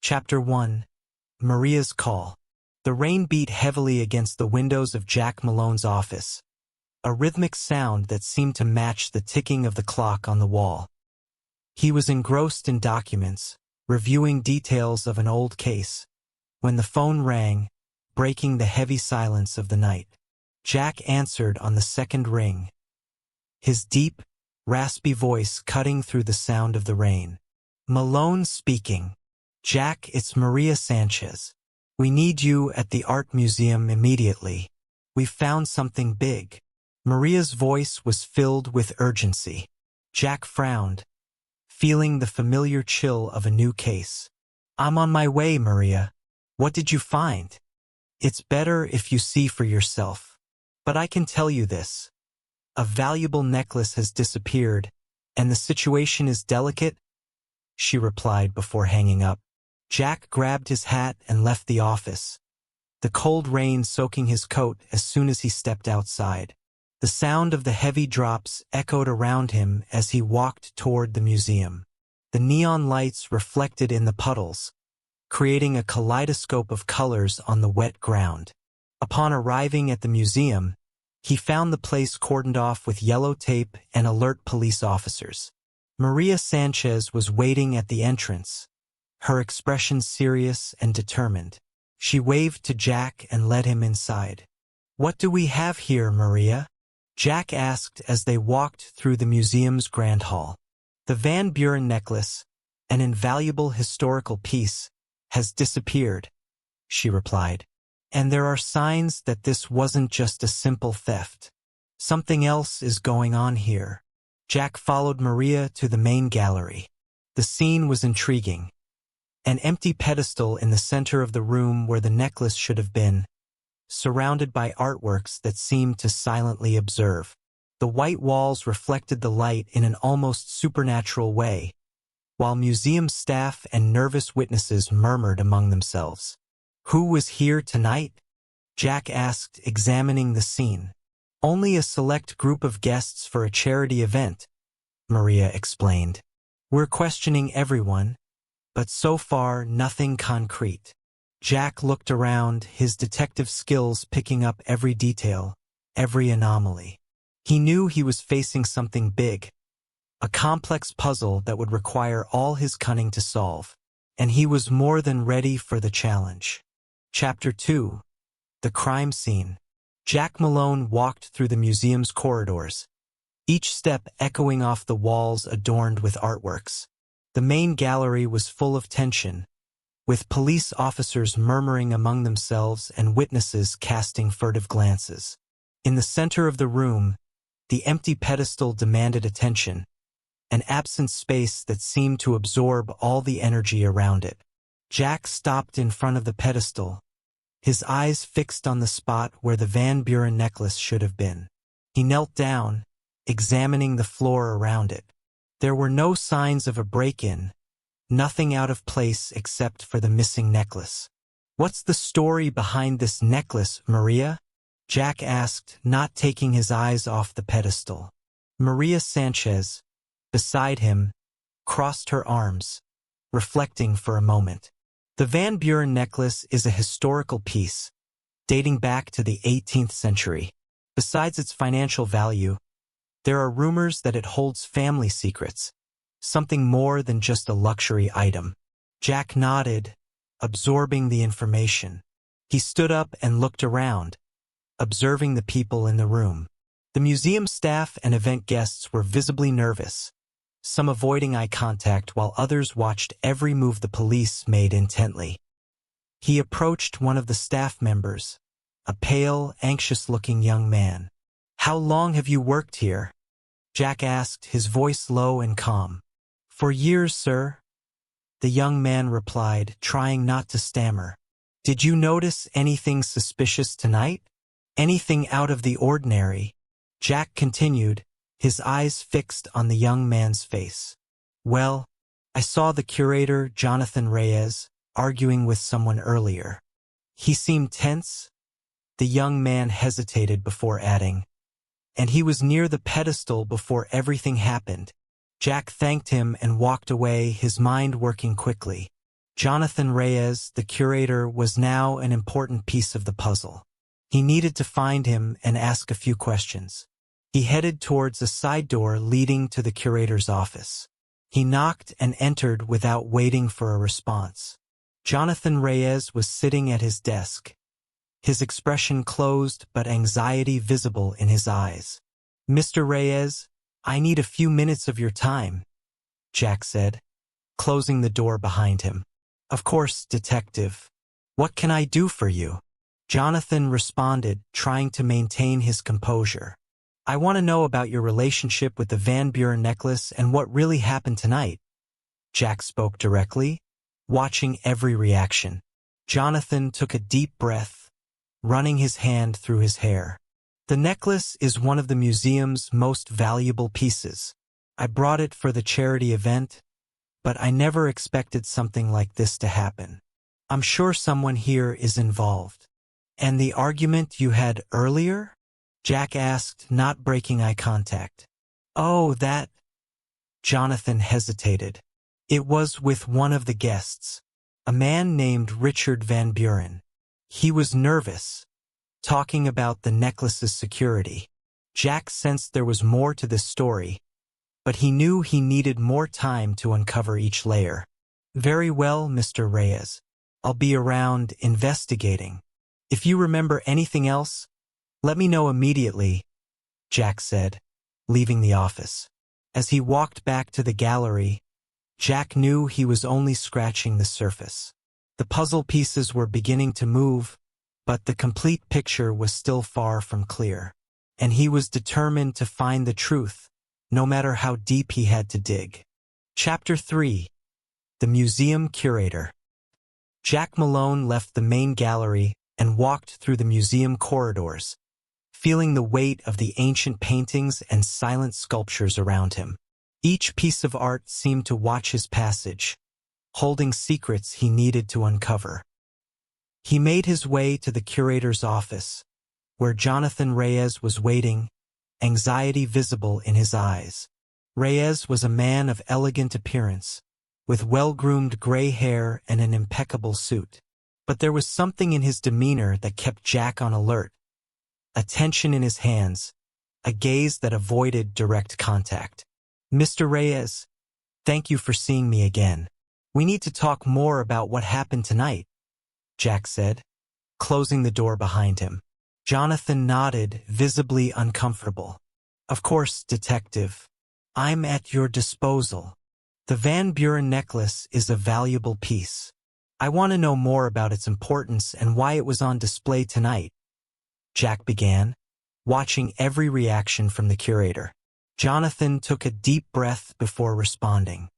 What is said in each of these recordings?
Chapter 1. Maria's Call. The rain beat heavily against the windows of Jack Malone's office, a rhythmic sound that seemed to match the ticking of the clock on the wall. He was engrossed in documents, reviewing details of an old case, when the phone rang, breaking the heavy silence of the night. Jack answered on the second ring, his deep, raspy voice cutting through the sound of the rain. "Malone speaking. Jack, it's Maria Sanchez. We need you at the art museum immediately. We've found something big." Maria's voice was filled with urgency. Jack frowned, feeling the familiar chill of a new case. "I'm on my way, Maria. What did you find?" "It's better if you see for yourself. But I can tell you this. A valuable necklace has disappeared, and the situation is delicate," she replied before hanging up. Jack grabbed his hat and left the office, the cold rain soaking his coat as soon as he stepped outside. The sound of the heavy drops echoed around him as he walked toward the museum. The neon lights reflected in the puddles, creating a kaleidoscope of colors on the wet ground. Upon arriving at the museum, he found the place cordoned off with yellow tape and alert police officers. Maria Sanchez was waiting at the entrance, her expression serious and determined. She waved to Jack and led him inside. "What do we have here, Maria?" Jack asked as they walked through the museum's grand hall. "The Van Buren necklace, an invaluable historical piece, has disappeared," she replied. "And there are signs that this wasn't just a simple theft. Something else is going on here." Jack followed Maria to the main gallery. The scene was intriguing. An empty pedestal in the center of the room where the necklace should have been, surrounded by artworks that seemed to silently observe. The white walls reflected the light in an almost supernatural way, while museum staff and nervous witnesses murmured among themselves. "Who was here tonight?" Jack asked, examining the scene. "Only a select group of guests for a charity event," Maria explained. "We're questioning everyone, but so far nothing concrete." Jack looked around, his detective skills picking up every detail, every anomaly. He knew he was facing something big, a complex puzzle that would require all his cunning to solve, and he was more than ready for the challenge. Chapter 2. The Crime Scene. Jack Malone walked through the museum's corridors, each step echoing off the walls adorned with artworks. The main gallery was full of tension, with police officers murmuring among themselves and witnesses casting furtive glances. In the center of the room, the empty pedestal demanded attention, an absent space that seemed to absorb all the energy around it. Jack stopped in front of the pedestal, his eyes fixed on the spot where the Van Buren necklace should have been. He knelt down, examining the floor around it. There were no signs of a break-in, nothing out of place except for the missing necklace. "What's the story behind this necklace, Maria?" Jack asked, not taking his eyes off the pedestal. Maria Sanchez, beside him, crossed her arms, reflecting for a moment. The Van Buren necklace is a historical piece, dating back to the 18th century. Besides its financial value, there are rumors that it holds family secrets, something more than just a luxury item. Jack nodded, absorbing the information. He stood up and looked around, observing the people in the room. The museum staff and event guests were visibly nervous, some avoiding eye contact while others watched every move the police made intently. He approached one of the staff members, a pale, anxious-looking young man. "How long have you worked here?" Jack asked, his voice low and calm. "For years, sir," the young man replied, trying not to stammer. "Did you notice anything suspicious tonight? Anything out of the ordinary?" Jack continued, his eyes fixed on the young man's face. "Well, I saw the curator, Jonathan Reyes, arguing with someone earlier. He seemed tense." The young man hesitated before adding, "And he was near the pedestal before everything happened." Jack thanked him and walked away, his mind working quickly. Jonathan Reyes, the curator, was now an important piece of the puzzle. He needed to find him and ask a few questions. He headed towards a side door leading to the curator's office. He knocked and entered without waiting for a response. Jonathan Reyes was sitting at his desk, his expression closed but anxiety visible in his eyes. "Mr. Reyes, I need a few minutes of your time," Jack said, closing the door behind him. "Of course, detective. What can I do for you?" Jonathan responded, trying to maintain his composure. "I want to know about your relationship with the Van Buren necklace and what really happened tonight." Jack spoke directly, watching every reaction. Jonathan took a deep breath, running his hand through his hair. "The necklace is one of the museum's most valuable pieces. I brought it for the charity event, but I never expected something like this to happen. I'm sure someone here is involved." "And the argument you had earlier?" Jack asked, not breaking eye contact. "Oh, that—" Jonathan hesitated. "It was with one of the guests, a man named Richard Van Buren. He was nervous, talking about the necklace's security." Jack sensed there was more to this story, but he knew he needed more time to uncover each layer. "Very well, Mr. Reyes. I'll be around investigating. If you remember anything else, let me know immediately," Jack said, leaving the office. As he walked back to the gallery, Jack knew he was only scratching the surface. The puzzle pieces were beginning to move, but the complete picture was still far from clear. And he was determined to find the truth, no matter how deep he had to dig. Chapter 3. The Museum Curator. Jack Malone left the main gallery and walked through the museum corridors, feeling the weight of the ancient paintings and silent sculptures around him. Each piece of art seemed to watch his passage, holding secrets he needed to uncover. He made his way to the curator's office, where Jonathan Reyes was waiting, anxiety visible in his eyes. Reyes was a man of elegant appearance, with well-groomed gray hair and an impeccable suit. But there was something in his demeanor that kept Jack on alert, a tension in his hands, a gaze that avoided direct contact. "Mr. Reyes, thank you for seeing me again. We need to talk more about what happened tonight," Jack said, closing the door behind him. Jonathan nodded, visibly uncomfortable. "Of course, detective. I'm at your disposal. The Van Buren necklace is a valuable piece. I want to know more about its importance and why it was on display tonight," Jack began, watching every reaction from the curator. Jonathan took a deep breath before responding.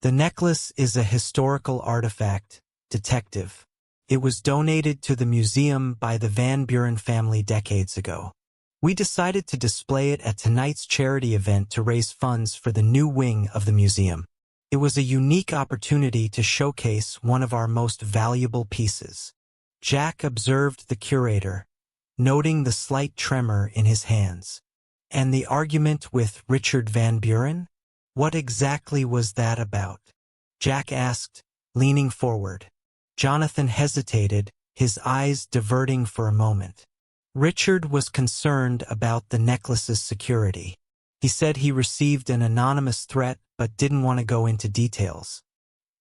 "The necklace is a historical artifact, detective. It was donated to the museum by the Van Buren family decades ago. We decided to display it at tonight's charity event to raise funds for the new wing of the museum. It was a unique opportunity to showcase one of our most valuable pieces." Jack observed the curator, noting the slight tremor in his hands. "And the argument with Richard Van Buren? What exactly was that about?" Jack asked, leaning forward. Jonathan hesitated, his eyes diverting for a moment. "Richard was concerned about the necklace's security. He said he received an anonymous threat but didn't want to go into details.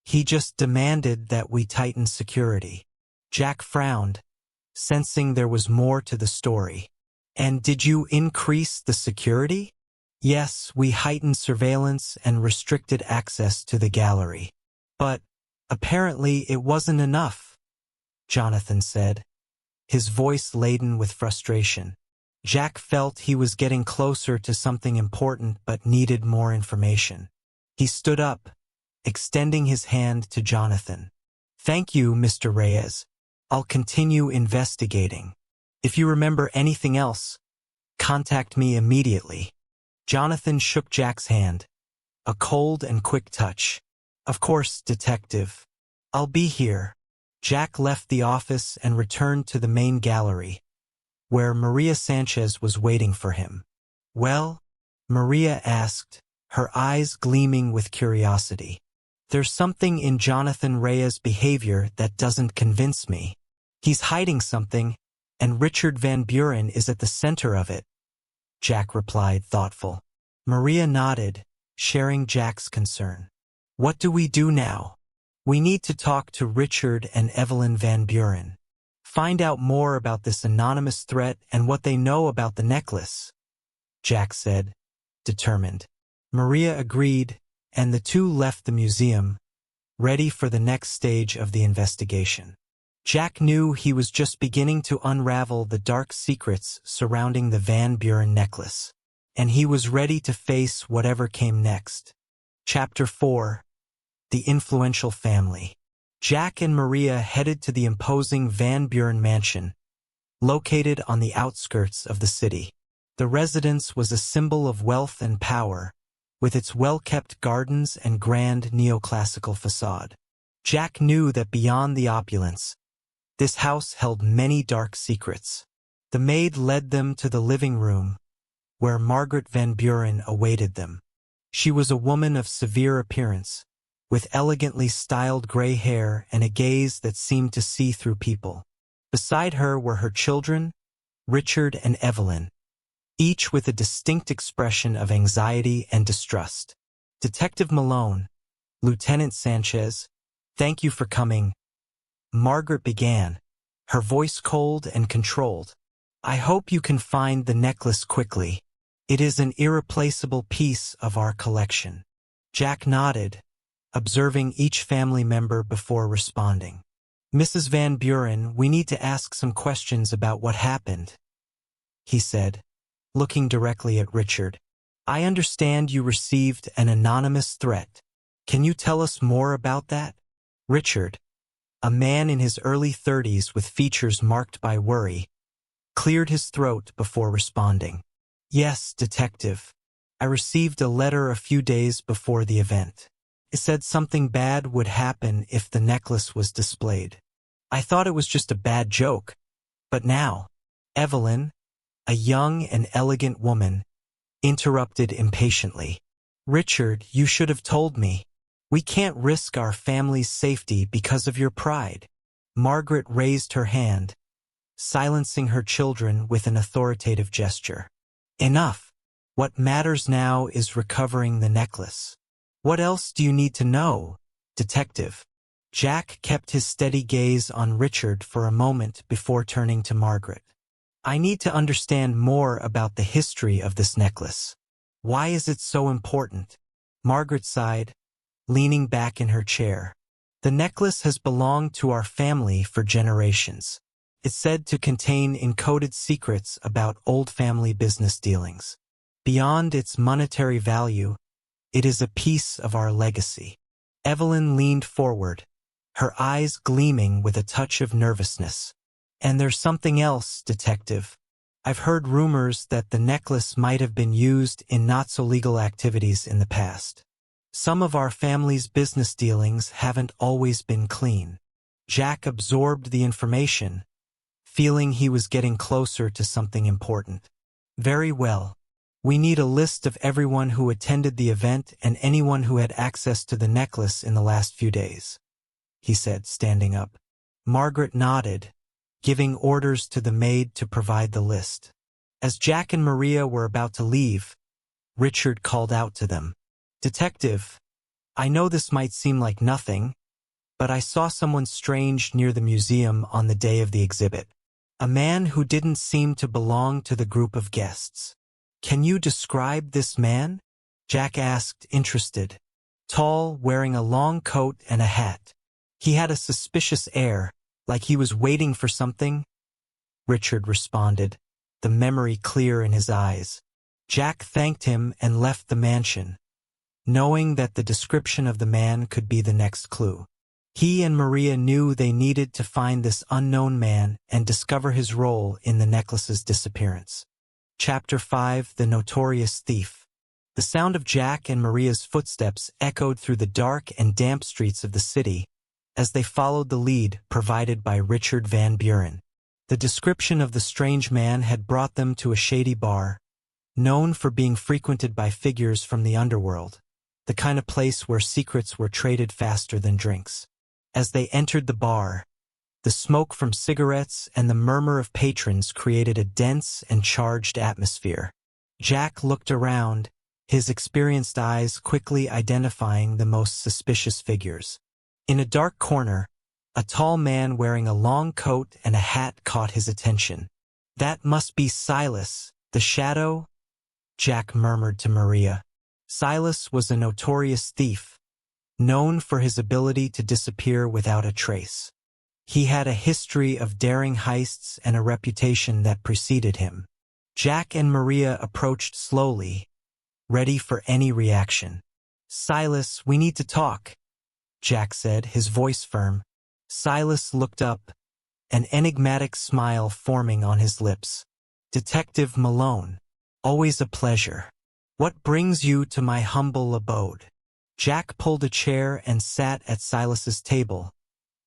He just demanded that we tighten security." Jack frowned, sensing there was more to the story. "And did you increase the security?" "Yes, we heightened surveillance and restricted access to the gallery. But apparently it wasn't enough," Jonathan said, his voice laden with frustration. Jack felt he was getting closer to something important but needed more information. He stood up, extending his hand to Jonathan. "Thank you, Mr. Reyes. I'll continue investigating. If you remember anything else, contact me immediately." Jonathan shook Jack's hand, a cold and quick touch. "Of course, detective. I'll be here." Jack left the office and returned to the main gallery, where Maria Sanchez was waiting for him. "Well?" Maria asked, her eyes gleaming with curiosity. There's something in Jonathan Reyes' behavior that doesn't convince me. He's hiding something, and Richard Van Buren is at the center of it, Jack replied, thoughtful. Maria nodded, sharing Jack's concern. What do we do now? We need to talk to Richard and Evelyn Van Buren. Find out more about this anonymous threat and what they know about the necklace, Jack said, determined. Maria agreed, and the two left the museum, ready for the next stage of the investigation. Jack knew he was just beginning to unravel the dark secrets surrounding the Van Buren necklace, and he was ready to face whatever came next. Chapter 4. The Influential Family. Jack and Maria headed to the imposing Van Buren mansion, located on the outskirts of the city. The residence was a symbol of wealth and power, with its well-kept gardens and grand neoclassical facade. Jack knew that beyond the opulence, this house held many dark secrets. The maid led them to the living room, where Margaret Van Buren awaited them. She was a woman of severe appearance, with elegantly styled gray hair and a gaze that seemed to see through people. Beside her were her children, Richard and Evelyn, each with a distinct expression of anxiety and distrust. Detective Malone, Lieutenant Sanchez, thank you for coming, Margaret began, her voice cold and controlled. I hope you can find the necklace quickly. It is an irreplaceable piece of our collection. Jack nodded, observing each family member before responding. Mrs. Van Buren, we need to ask some questions about what happened, he said, looking directly at Richard. I understand you received an anonymous threat. Can you tell us more about that? Richard, a man in his early 30s with features marked by worry, cleared his throat before responding. Yes, Detective. I received a letter a few days before the event. It said something bad would happen if the necklace was displayed. I thought it was just a bad joke. But now, Evelyn, a young and elegant woman, interrupted impatiently. Richard, you should have told me. We can't risk our family's safety because of your pride. Margaret raised her hand, silencing her children with an authoritative gesture. Enough. What matters now is recovering the necklace. What else do you need to know, Detective? Jack kept his steady gaze on Richard for a moment before turning to Margaret. I need to understand more about the history of this necklace. Why is it so important? Margaret sighed, leaning back in her chair. The necklace has belonged to our family for generations. It's said to contain encoded secrets about old family business dealings. Beyond its monetary value, it is a piece of our legacy. Evelyn leaned forward, her eyes gleaming with a touch of nervousness. And there's something else, Detective. I've heard rumors that the necklace might have been used in not-so-legal activities in the past. Some of our family's business dealings haven't always been clean. Jack absorbed the information, feeling he was getting closer to something important. Very well. We need a list of everyone who attended the event and anyone who had access to the necklace in the last few days, he said, standing up. Margaret nodded, giving orders to the maid to provide the list. As Jack and Maria were about to leave, Richard called out to them. Detective, I know this might seem like nothing, but I saw someone strange near the museum on the day of the exhibit. A man who didn't seem to belong to the group of guests. Can you describe this man? Jack asked, interested. Tall, wearing a long coat and a hat. He had a suspicious air, like he was waiting for something. Richard responded, the memory clear in his eyes. Jack thanked him and left the mansion, knowing that the description of the man could be the next clue. He and Maria knew they needed to find this unknown man and discover his role in the necklace's disappearance. Chapter 5. The Notorious Thief. The sound of Jack and Maria's footsteps echoed through the dark and damp streets of the city as they followed the lead provided by Richard Van Buren. The description of the strange man had brought them to a shady bar, known for being frequented by figures from the underworld. the kind of place where secrets were traded faster than drinks. As they entered the bar, the smoke from cigarettes and the murmur of patrons created a dense and charged atmosphere. Jack looked around, his experienced eyes quickly identifying the most suspicious figures. In a dark corner, a tall man wearing a long coat and a hat caught his attention. "That must be Silas, the Shadow?" Jack murmured to Maria. Silas was a notorious thief, known for his ability to disappear without a trace. He had a history of daring heists and a reputation that preceded him. Jack and Maria approached slowly, ready for any reaction. "Silas, we need to talk," Jack said, his voice firm. Silas looked up, an enigmatic smile forming on his lips. "Detective Malone, always a pleasure. What brings you to my humble abode?" Jack pulled a chair and sat at Silas's table,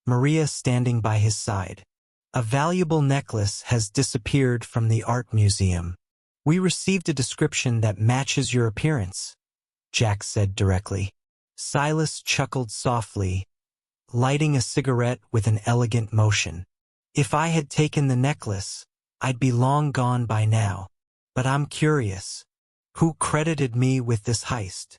Maria standing by his side. "A valuable necklace has disappeared from the art museum. We received a description that matches your appearance," Jack said directly. Silas chuckled softly, lighting a cigarette with an elegant motion. "If I had taken the necklace, I'd be long gone by now. But I'm curious. Who credited me with this heist?"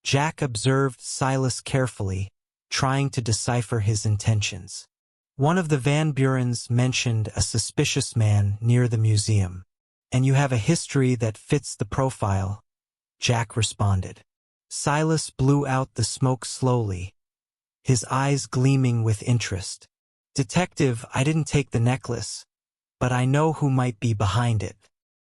Jack observed Silas carefully, trying to decipher his intentions. "One of the Van Burens mentioned a suspicious man near the museum. And you have a history that fits the profile," Jack responded. Silas blew out the smoke slowly, his eyes gleaming with interest. "Detective, I didn't take the necklace, but I know who might be behind it.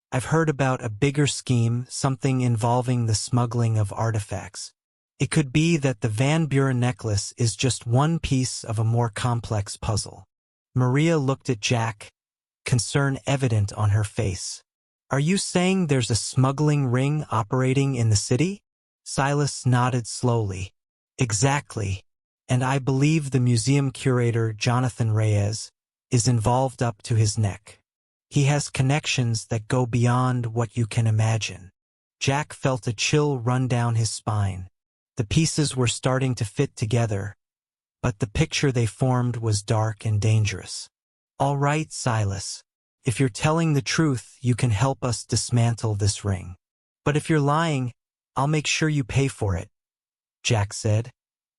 I've heard about a bigger scheme, something involving the smuggling of artifacts. It could be that the Van Buren necklace is just one piece of a more complex puzzle." Maria looked at Jack, concern evident on her face. "Are you saying there's a smuggling ring operating in the city?" Silas nodded slowly. "Exactly. And I believe the museum curator, Jonathan Reyes, is involved up to his neck. He has connections that go beyond what you can imagine." Jack felt a chill run down his spine. The pieces were starting to fit together, but the picture they formed was dark and dangerous. "All right, Silas. If you're telling the truth, you can help us dismantle this ring. But if you're lying, I'll make sure you pay for it," Jack said,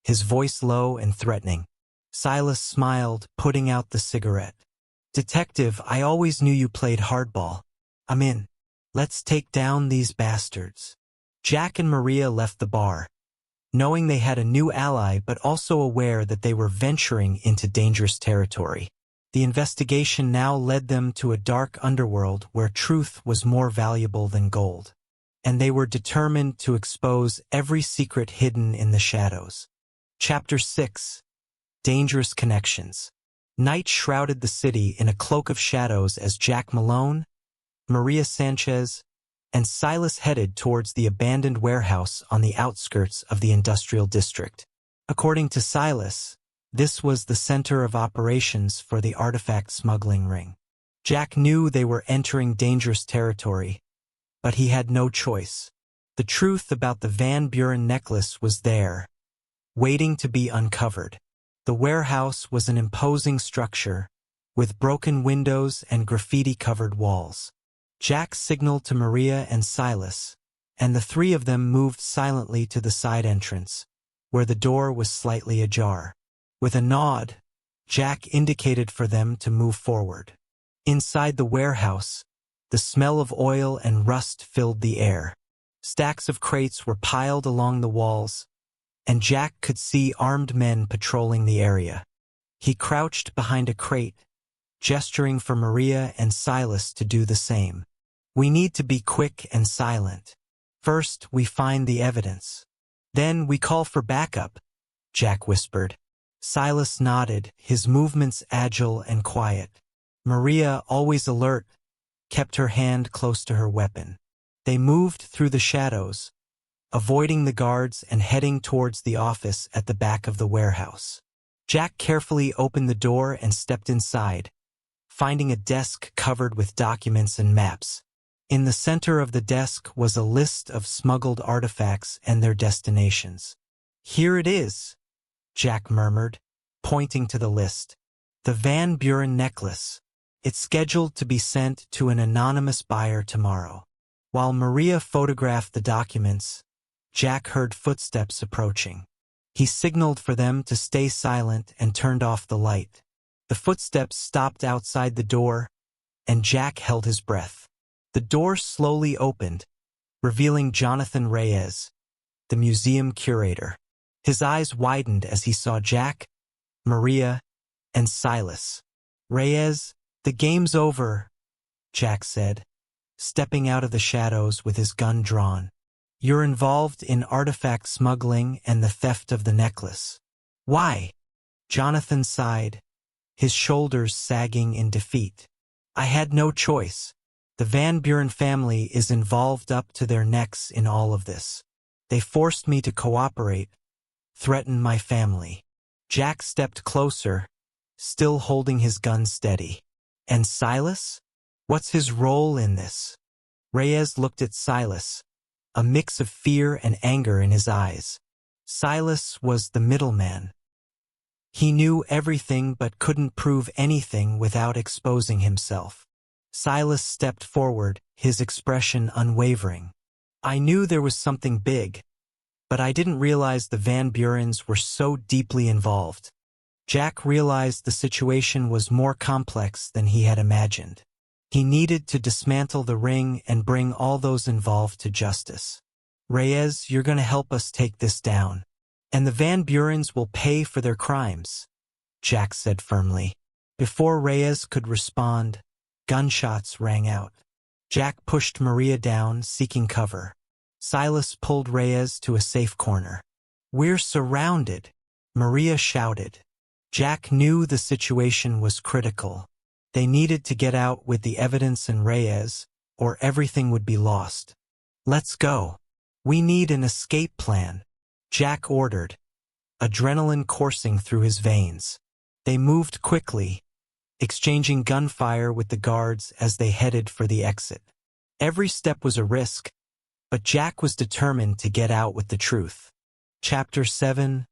his voice low and threatening. Silas smiled, putting out the cigarette. "Detective, I always knew you played hardball. I'm in. Let's take down these bastards." Jack and Maria left the bar, knowing they had a new ally but also aware that they were venturing into dangerous territory. The investigation now led them to a dark underworld where truth was more valuable than gold, and they were determined to expose every secret hidden in the shadows. Chapter 6. Dangerous Connections. Night shrouded the city in a cloak of shadows as Jack Malone, Maria Sanchez, and Silas headed towards the abandoned warehouse on the outskirts of the industrial district. According to Silas, this was the center of operations for the artifact smuggling ring. Jack knew they were entering dangerous territory, but he had no choice. The truth about the Van Buren necklace was there, waiting to be uncovered. The warehouse was an imposing structure, with broken windows and graffiti-covered walls. Jack signaled to Maria and Silas, and the three of them moved silently to the side entrance, where the door was slightly ajar. With a nod, Jack indicated for them to move forward. Inside the warehouse, the smell of oil and rust filled the air. Stacks of crates were piled along the walls, and Jack could see armed men patrolling the area. He crouched behind a crate, gesturing for Maria and Silas to do the same. "We need to be quick and silent. First, we find the evidence. Then we call for backup," Jack whispered. Silas nodded, his movements agile and quiet. Maria, always alert, kept her hand close to her weapon. They moved through the shadows, avoiding the guards and heading towards the office at the back of the warehouse. Jack carefully opened the door and stepped inside, finding a desk covered with documents and maps. In the center of the desk was a list of smuggled artifacts and their destinations. "Here it is," Jack murmured, pointing to the list. "The Van Buren necklace. It's scheduled to be sent to an anonymous buyer tomorrow." While Maria photographed the documents, Jack heard footsteps approaching. He signaled for them to stay silent and turned off the light. The footsteps stopped outside the door, and Jack held his breath. The door slowly opened, revealing Jonathan Reyes, the museum curator. His eyes widened as he saw Jack, Maria, and Silas. "Reyes, the game's over," Jack said, stepping out of the shadows with his gun drawn. "You're involved in artifact smuggling and the theft of the necklace." "Why?" Jonathan sighed, his shoulders sagging in defeat. "I had no choice. The Van Buren family is involved up to their necks in all of this. They forced me to cooperate, threatened my family." Jack stepped closer, still holding his gun steady. "And Silas? What's his role in this?" Reyes looked at Silas, a mix of fear and anger in his eyes. Silas was the middleman. He knew everything but couldn't prove anything without exposing himself. Silas stepped forward, his expression unwavering. "I knew there was something big, but I didn't realize the Van Burens were so deeply involved." Jack realized the situation was more complex than he had imagined. He needed to dismantle the ring and bring all those involved to justice. "Reyes, you're going to help us take this down. And the Van Burens will pay for their crimes," Jack said firmly. Before Reyes could respond, gunshots rang out. Jack pushed Maria down, seeking cover. Silas pulled Reyes to a safe corner. "We're surrounded," Maria shouted. Jack knew the situation was critical. They needed to get out with the evidence and Reyes, or everything would be lost. "Let's go. We need an escape plan," Jack ordered, adrenaline coursing through his veins. They moved quickly, exchanging gunfire with the guards as they headed for the exit. Every step was a risk, but Jack was determined to get out with the truth. Chapter 7: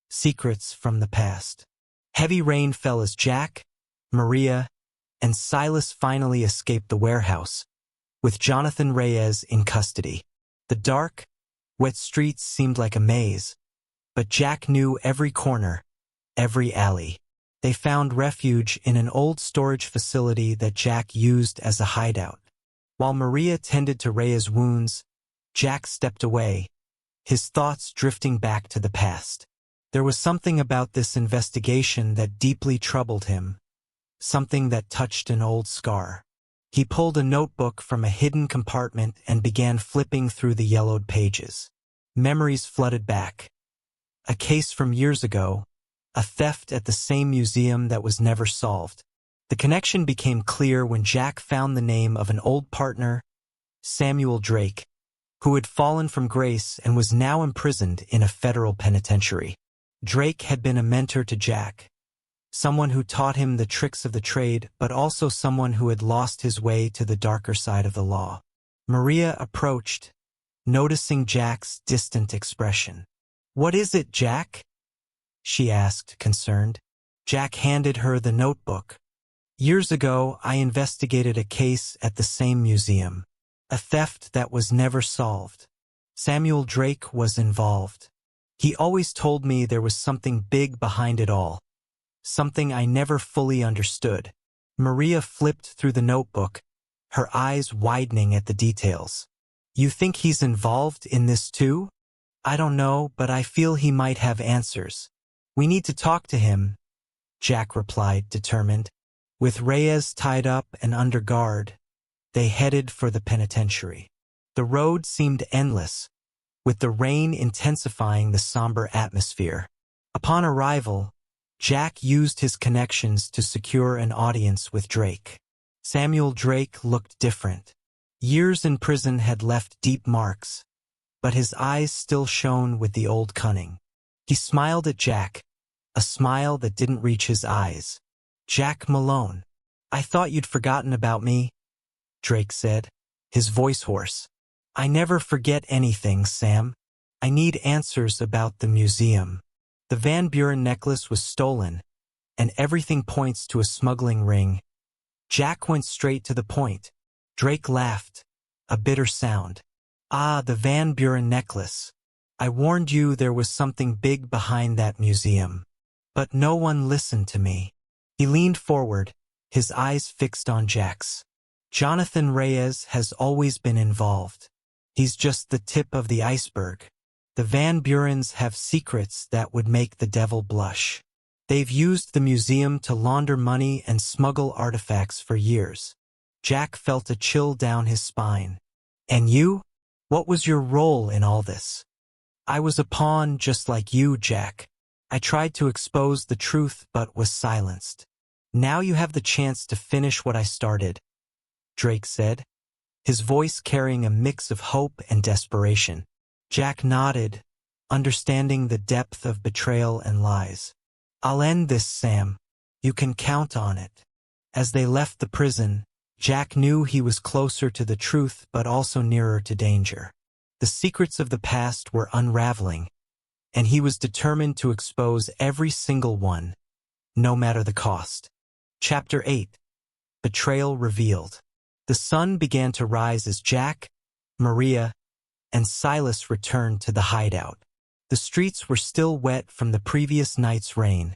Secrets from the Past. Heavy rain fell as Jack, Maria, and Silas finally escaped the warehouse, with Jonathan Reyes in custody. The dark, wet streets seemed like a maze, but Jack knew every corner, every alley. They found refuge in an old storage facility that Jack used as a hideout. While Maria tended to Reyes' wounds, Jack stepped away, his thoughts drifting back to the past. There was something about this investigation that deeply troubled him, something that touched an old scar. He pulled a notebook from a hidden compartment and began flipping through the yellowed pages. Memories flooded back. A case from years ago, a theft at the same museum that was never solved. The connection became clear when Jack found the name of an old partner, Samuel Drake, who had fallen from grace and was now imprisoned in a federal penitentiary. Drake had been a mentor to Jack, someone who taught him the tricks of the trade, but also someone who had lost his way to the darker side of the law. Maria approached, noticing Jack's distant expression. "What is it, Jack?" she asked, concerned. Jack handed her the notebook. "Years ago, I investigated a case at the same museum, a theft that was never solved. Samuel Drake was involved. He always told me there was something big behind it all, something I never fully understood." Maria flipped through the notebook, her eyes widening at the details. "You think he's involved in this too?" "I don't know, but I feel he might have answers. We need to talk to him," Jack replied, determined. With Reyes tied up and under guard, they headed for the penitentiary. The road seemed endless, with the rain intensifying the somber atmosphere. Upon arrival, Jack used his connections to secure an audience with Drake. Samuel Drake looked different. Years in prison had left deep marks, but his eyes still shone with the old cunning. He smiled at Jack, a smile that didn't reach his eyes. "Jack Malone, I thought you'd forgotten about me," Drake said, his voice hoarse. I never forget anything, Sam. I need answers about the museum. The Van Buren necklace was stolen, and everything points to a smuggling ring. Jack went straight to the point. Drake laughed, a bitter sound. Ah, the Van Buren necklace. I warned you there was something big behind that museum. But no one listened to me. He leaned forward, his eyes fixed on Jack's. Jonathan Reyes has always been involved. He's just the tip of the iceberg. The Van Burens have secrets that would make the devil blush. They've used the museum to launder money and smuggle artifacts for years. Jack felt a chill down his spine. And you? What was your role in all this? I was a pawn just like you, Jack. I tried to expose the truth but was silenced. Now you have the chance to finish what I started, Drake said, his voice carrying a mix of hope and desperation. Jack nodded, understanding the depth of betrayal and lies. I'll end this, Sam. You can count on it. As they left the prison, Jack knew he was closer to the truth but also nearer to danger. The secrets of the past were unraveling, and he was determined to expose every single one, no matter the cost. Chapter 8. Betrayal Revealed. The sun began to rise as Jack, Maria, and Silas returned to the hideout. The streets were still wet from the previous night's rain,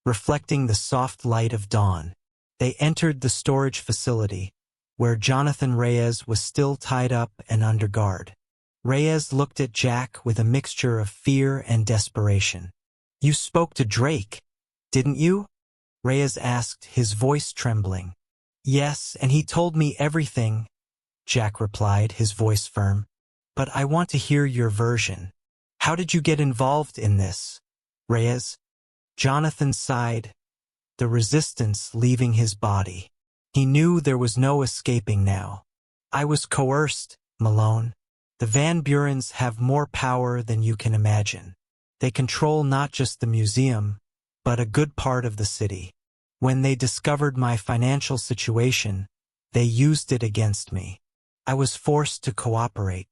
reflecting the soft light of dawn. They entered the storage facility, where Jonathan Reyes was still tied up and under guard. Reyes looked at Jack with a mixture of fear and desperation. You spoke to Drake, didn't you? Reyes asked, his voice trembling. Yes, and he told me everything, Jack replied, his voice firm. But I want to hear your version. How did you get involved in this, Reyes? Jonathan sighed, the resistance leaving his body. He knew there was no escaping now. I was coerced, Malone. The Van Burens have more power than you can imagine. They control not just the museum, but a good part of the city. When they discovered my financial situation, they used it against me. I was forced to cooperate.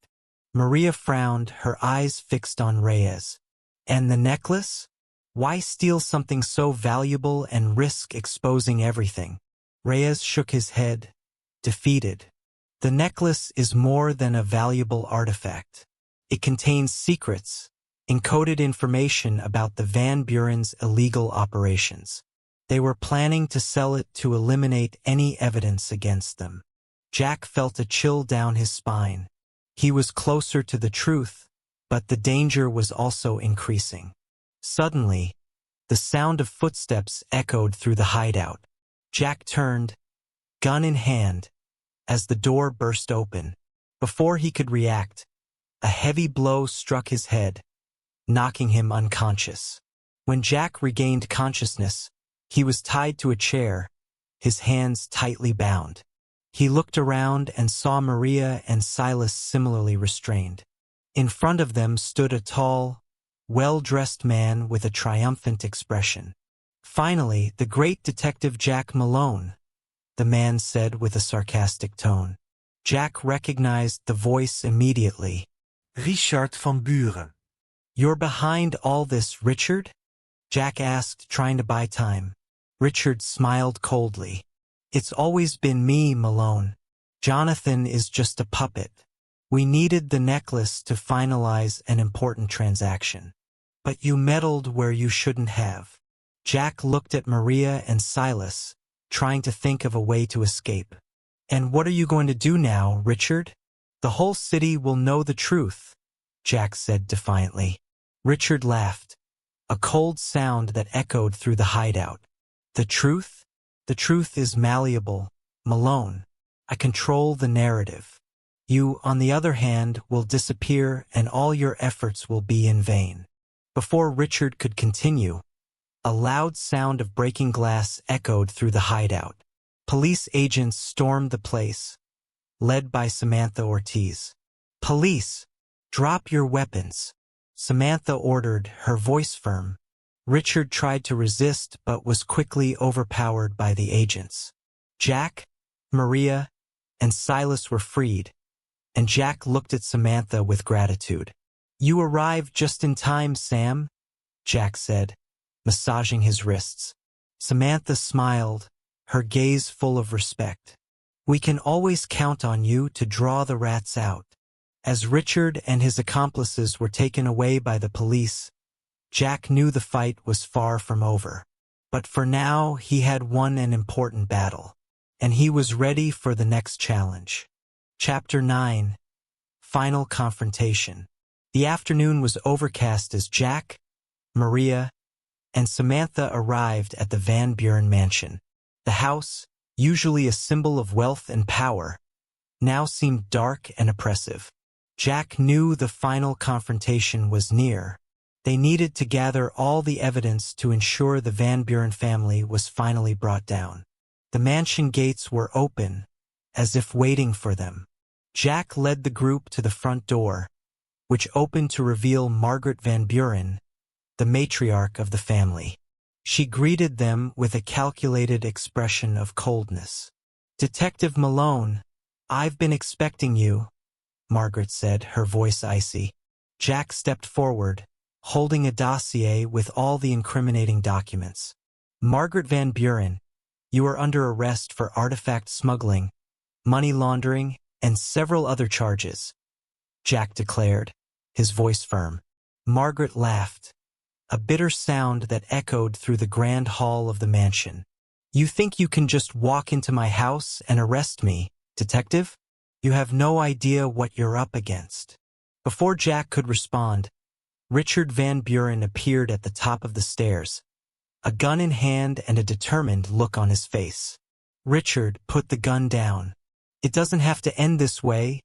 Maria frowned, her eyes fixed on Reyes. And the necklace? Why steal something so valuable and risk exposing everything? Reyes shook his head, defeated. The necklace is more than a valuable artifact. It contains secrets, encoded information about the Van Buren's illegal operations. They were planning to sell it to eliminate any evidence against them. Jack felt a chill down his spine. He was closer to the truth, but the danger was also increasing. Suddenly, the sound of footsteps echoed through the hideout. Jack turned, gun in hand, as the door burst open. Before he could react, a heavy blow struck his head, knocking him unconscious. When Jack regained consciousness, he was tied to a chair, his hands tightly bound. He looked around and saw Maria and Silas similarly restrained. In front of them stood a tall, well-dressed man with a triumphant expression. Finally, the great detective Jack Malone, the man said with a sarcastic tone. Jack recognized the voice immediately. Richard van Buren. You're behind all this, Richard? Jack asked, trying to buy time. Richard smiled coldly. It's always been me, Malone. Jonathan is just a puppet. We needed the necklace to finalize an important transaction. But you meddled where you shouldn't have. Jack looked at Maria and Silas, trying to think of a way to escape. And what are you going to do now, Richard? The whole city will know the truth, Jack said defiantly. Richard laughed, a cold sound that echoed through the hideout. The truth? The truth is malleable, Malone. I control the narrative. You, on the other hand, will disappear and all your efforts will be in vain. Before Richard could continue, a loud sound of breaking glass echoed through the hideout. Police agents stormed the place, led by Samantha Ortiz. Police, drop your weapons, Samantha ordered, her voice firm. Richard tried to resist but was quickly overpowered by the agents. Jack, Maria, and Silas were freed, and Jack looked at Samantha with gratitude. "You arrived just in time, Sam," Jack said, massaging his wrists. Samantha smiled, her gaze full of respect. "We can always count on you to draw the rats out." As Richard and his accomplices were taken away by the police, Jack knew the fight was far from over. But for now, he had won an important battle, and he was ready for the next challenge. Chapter 9. Final Confrontation. The afternoon was overcast as Jack, Maria, and Samantha arrived at the Van Buren mansion. The house, usually a symbol of wealth and power, now seemed dark and oppressive. Jack knew the final confrontation was near. They needed to gather all the evidence to ensure the Van Buren family was finally brought down. The mansion gates were open, as if waiting for them. Jack led the group to the front door, which opened to reveal Margaret Van Buren, the matriarch of the family. She greeted them with a calculated expression of coldness. "Detective Malone, I've been expecting you," Margaret said, her voice icy. Jack stepped forward, holding a dossier with all the incriminating documents. "Margaret Van Buren, you are under arrest for artifact smuggling, money laundering, and several other charges," Jack declared, his voice firm. Margaret laughed, a bitter sound that echoed through the grand hall of the mansion. "You think you can just walk into my house and arrest me, detective? You have no idea what you're up against." Before Jack could respond, Richard Van Buren appeared at the top of the stairs, a gun in hand and a determined look on his face. "Richard, put the gun down." "It doesn't have to end this way,"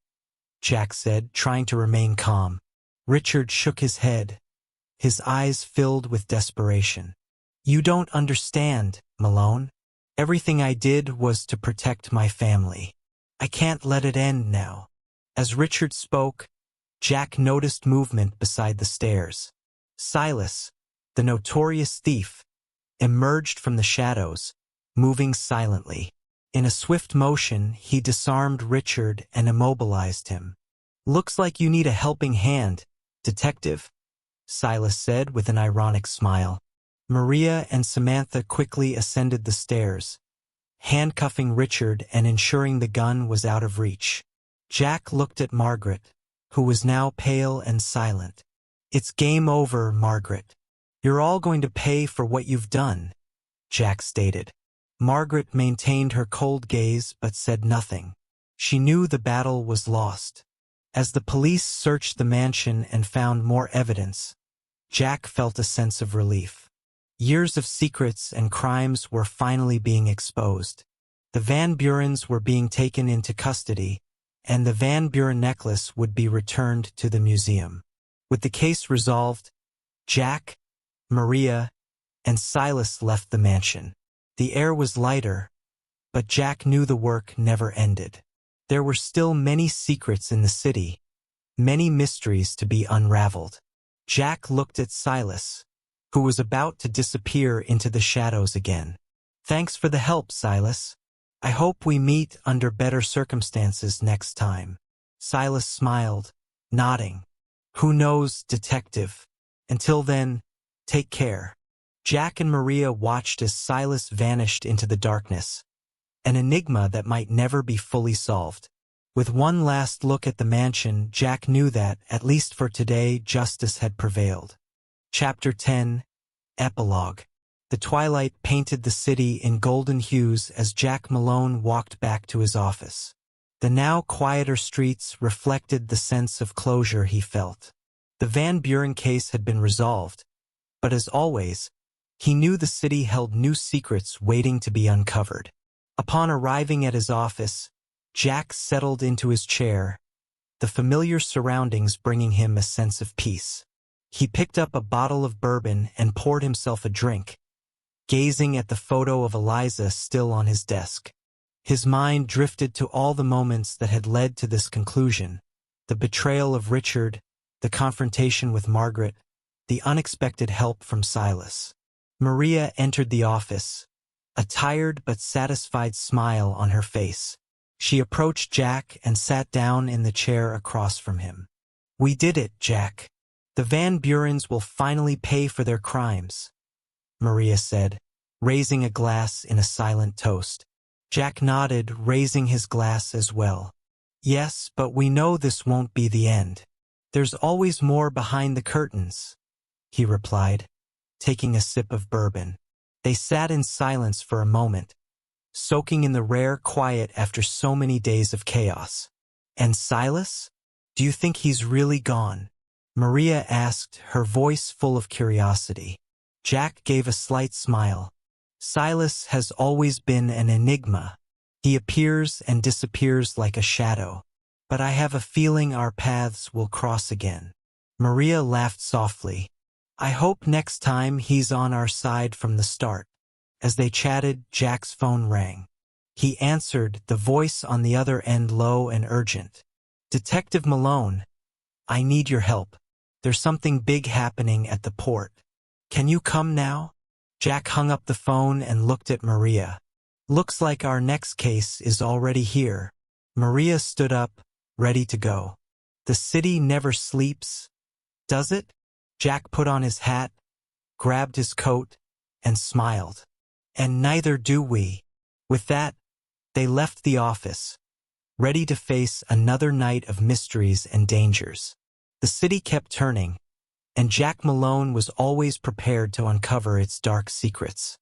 Jack said, trying to remain calm. Richard shook his head, his eyes filled with desperation. "You don't understand, Malone. Everything I did was to protect my family. I can't let it end now." As Richard spoke, Jack noticed movement beside the stairs. Silas, the notorious thief, emerged from the shadows, moving silently. In a swift motion, he disarmed Richard and immobilized him. "Looks like you need a helping hand, detective," Silas said with an ironic smile. Maria and Samantha quickly ascended the stairs, handcuffing Richard and ensuring the gun was out of reach. Jack looked at Margaret, who was now pale and silent. "It's game over, Margaret. You're all going to pay for what you've done," Jack stated. Margaret maintained her cold gaze but said nothing. She knew the battle was lost. As the police searched the mansion and found more evidence, Jack felt a sense of relief. Years of secrets and crimes were finally being exposed. The Van Burens were being taken into custody, and the Van Buren necklace would be returned to the museum. With the case resolved, Jack, Maria, and Silas left the mansion. The air was lighter, but Jack knew the work never ended. There were still many secrets in the city, many mysteries to be unraveled. Jack looked at Silas, who was about to disappear into the shadows again. "Thanks for the help, Silas. I hope we meet under better circumstances next time." Silas smiled, nodding. "Who knows, detective? Until then, take care." Jack and Maria watched as Silas vanished into the darkness, an enigma that might never be fully solved. With one last look at the mansion, Jack knew that, at least for today, justice had prevailed. Chapter 10. Epilogue. The twilight painted the city in golden hues as Jack Malone walked back to his office. The now quieter streets reflected the sense of closure he felt. The Van Buren case had been resolved, but as always, he knew the city held new secrets waiting to be uncovered. Upon arriving at his office, Jack settled into his chair, the familiar surroundings bringing him a sense of peace. He picked up a bottle of bourbon and poured himself a drink, gazing at the photo of Eliza still on his desk. His mind drifted to all the moments that had led to this conclusion: the betrayal of Richard, the confrontation with Margaret, the unexpected help from Silas. Maria entered the office, a tired but satisfied smile on her face. She approached Jack and sat down in the chair across from him. "We did it, Jack. The Van Burens will finally pay for their crimes," Maria said, raising a glass in a silent toast. Jack nodded, raising his glass as well. "Yes, but we know this won't be the end. There's always more behind the curtains," he replied, taking a sip of bourbon. They sat in silence for a moment, soaking in the rare quiet after so many days of chaos. "And Silas? Do you think he's really gone?" Maria asked, her voice full of curiosity. Jack gave a slight smile. "Silas has always been an enigma. He appears and disappears like a shadow. But I have a feeling our paths will cross again." Maria laughed softly. "I hope next time he's on our side from the start." As they chatted, Jack's phone rang. He answered, the voice on the other end low and urgent. "Detective Malone, I need your help. There's something big happening at the port. Can you come now?" Jack hung up the phone and looked at Maria. "Looks like our next case is already here." Maria stood up, ready to go. "The city never sleeps, does it?" Jack put on his hat, grabbed his coat, and smiled. "And neither do we." With that, they left the office, ready to face another night of mysteries and dangers. The city kept turning, and Jack Malone was always prepared to uncover its dark secrets.